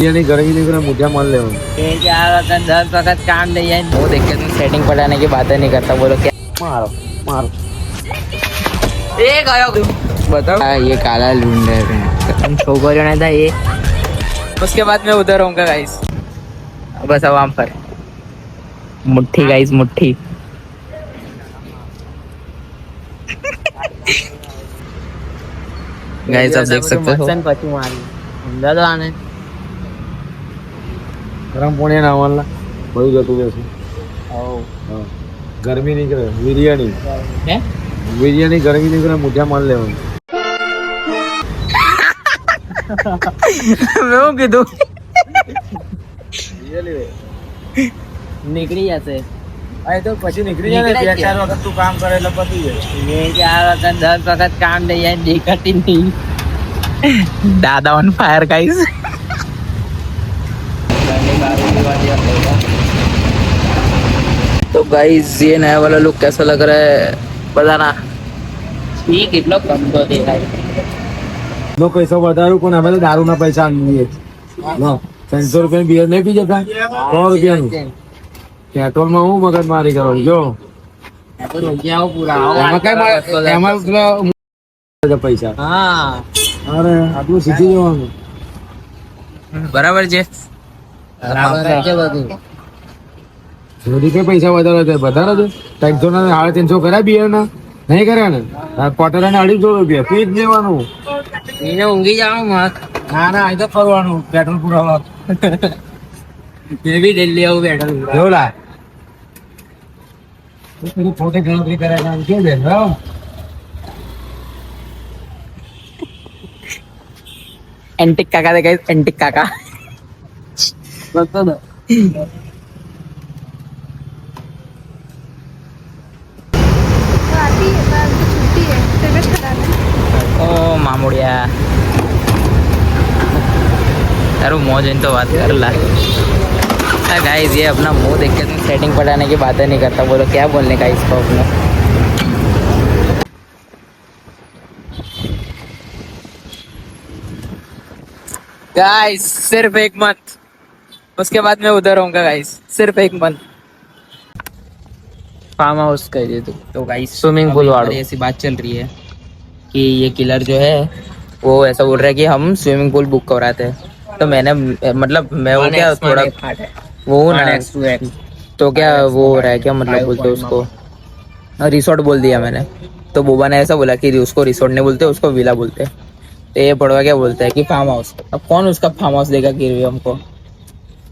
यानी गर्मी निकले मुझे मान ले यार अगर 10 वक्त काम नहीं है वो देख के तुम सेटिंग पटाने की बातें नहीं करता बोलो क्या मारो मारो एक आया बताओ ये काला लूंड है तुम छोकरियों ने था ये उसके बाद मैं उधर होऊंगा गाइस बस अब वहाँ पर मुट्ठी गाइस मुट्ठी गाइस आप देख सकते हो समझा तो आने गरम पानी ना वाला वही जतू जैसे हाँ गर्मी निकले बिरयानी बिरयानी गर्मी निकले मुझे मान ले मैं हूँ किधर નીકળી જશે અરે તો પછી નીકળી જાય ને 4 વખત તું કામ કરે એટલે પતી જાય મેં 4 વખત 10 વખત કામ નહીં જાય દેખાતી નહીં દાદા ઓન ફાયર ગાઈસ तो गाइस ये नया वाला लुक कैसा लग रहा है बताना ठीक કેટલો કમ તો દેખાય નો પૈસા વધારું પણ અમે તો દારૂના પૈસા આલીએ નો 300 રૂપિયા બિયર નહીં પી જતા 100 રૂપિયાનું પેટ્રોલમાં હું મગજ મારી કરો જો એમાં પૈસા હા અરે આટલું શીખી જવાનું બરાબર છે બરાબર છે બધું જોડી કે પૈસા વધારે છે 300 ના 350 કર્યા બિયર ના નહીં કર્યા ને ક્વાર્ટર ને 250 રૂપિયા પી જ લેવાનું એને ઊંઘી જવાનું મત ના ના અહીં તો ફરવાનું પેટ્રોલ પુરાવા એ બી દિલ્હી આવું પેટ્રોલ એવું લાય તું ફોટે ગણતરી કરે કે બેન एंटिक काका देखा एंटिक काका बता ओ मामूड़िया यार मौज इन तो बात कर ला गाइस ये अपना मुंह देख के तुम सेटिंग पटाने की बातें नहीं करता बोलो क्या बोलने का इसको अपने गाइस सिर्फ 1 मंथ उसके बाद मैं उधर होऊंगा गाइस सिर्फ 1 मंथ फार्म हाउस कह दे तो गाइस स्विमिंग पूल वालों ऐसी बात चल रही है कि ये किलर जो है वो ऐसा बोल रहा है कि हम स्विमिंग पूल बुक कराते हैं तो मैंने मतलब मैं वो क्या थोड़ा वो ना तो क्या वो हो रहा है क्या मतलब बोलते उसको रिसोर्ट बोल दिया मैंने तो बोबा ने ऐसा बोला कि उसको रिसोर्ट नहीं बोलते उसको विला बोलते तो ये पड़वा क्या बोलता है कि फार्म हाउस अब कौन उसका फार्म हाउस देगा गिरवी हमको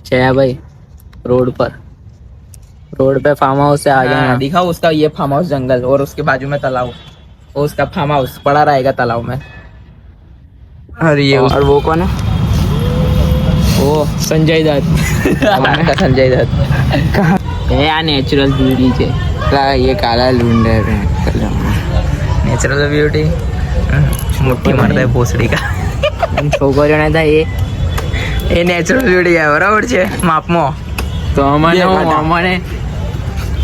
छया भाई रोड पे फार्म हाउस से आ गया दिखाओ उसका ये फार्म हाउस जंगल और उसके बाजू में तालाब और उसका फार्म हाउस पड़ा रहेगा तालाब में और ये और वो कौन है वो संजय दत्त संजय दत्त यार नेचुरल ब्यूटी છે ये काला लूंड है नेचुरल ब्यूटी मुट्ठी मारता है भोसड़ी का छोकरियों ने था ये नेचुरल ब्यूटी है बराबर છે માપમાં તો અમને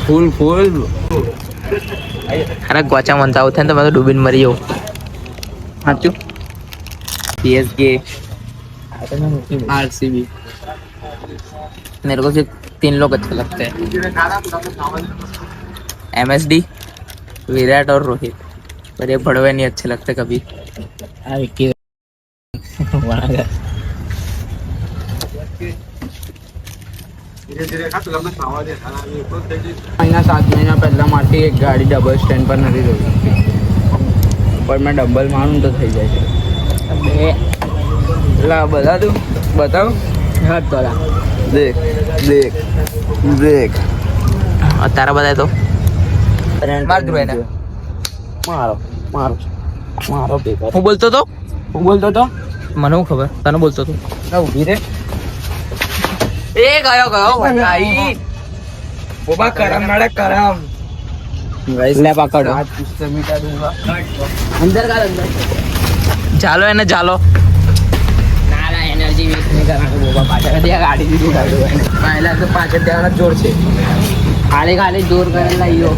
ફૂલ અરે ગોચા મનતા આવતા ને તો મેં તો ડૂબીને મરી જાઉં સાચું सीएसके आरसीबी मेरे को सिर्फ 3 लोग अच्छे लगते हैं एमएसडी विराट और रोहित पर ये बड़वे नहीं अच्छे लगते कभी महीना 7 महीना पहला मारती एक गाड़ी डबल स्टैंड पर नहीं रोकी पर मैं डबल मारूं तो થઈ જાય ला बता दूं बताओ हाथ तोड़ा देख देख देख और तारा बताए तो मार दूं है ना મારો મારો મારો બેકાર હું બોલતો તો મને હું ખબર તને બોલતો તો ઊભી રે એ ગયો ભાઈ બોબા કરમ નડે કરમ ले पकड़ो आज उससे मिटा दूंगा अंदर का अंदर ચાલો એને ચાલો ના ના એનર્જી વેસ્ટ નહીં કરવાનું બોબા પાછળ દે ગાડી દીધી ગાડી પહેલા તો પાછળ દેવાના જોર છે ખાલી ખાલી જોર કરીને લાઈયો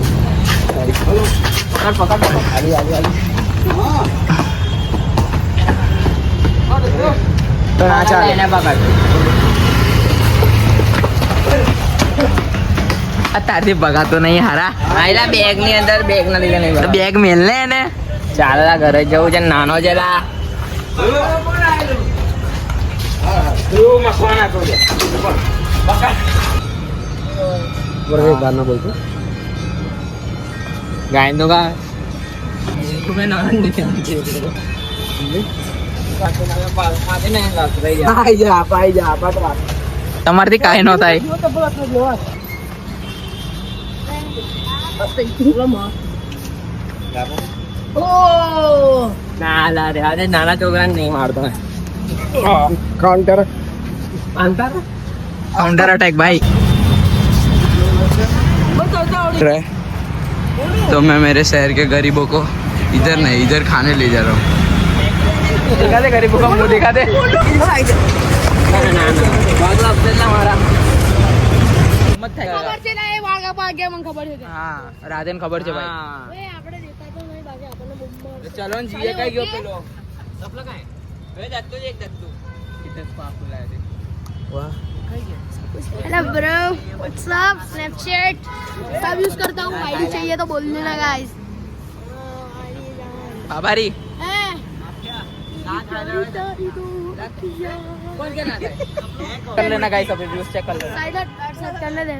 પકડ ખાલી તો ના ચાલે. એને પકડ. આ તારથી ભગાતો નહીં હારા. આયલા બેગ ની અંદર બેગ ના લીધે નહીં. બેગ મેલ ને એને. ચાલ ઘરે જવું છે, નાનો છે લા. ગાય તો કા તમારથી કાંઈ ન થાય. નાના છોકરા નહીં મારતો. કાઉન્ટર काउंटर अटैक भाई. तो मैं मेरे शहर के गरीबों को इधर नहीं इधर खाने ले जा रहा हूँ. दिखा दे गरीबों का मुंह दिखा दे. ખબર છે ને એ વાગા ભાગ્યા મને ખબર છે હા રાધેન ખબર છે ભાઈ. એ આપણે દેતા તો નહીં બાકી આપણને બમ્બર ચલો ને જીએ કઈ ગયો પેલો સપલો કાય હવે દત્તુ જ એક દત્તુ કિતસ પાપ લાયા દે. વાહ हेलो ब्रो व्हाट्सअप स्नैपचैट सब यूज करता हूँ. आईडी चाहिए तो बोलने ना गाइस. आभारी कौन कर लेना गाइस, अभी व्यूज चेक कर लेना. करने दे.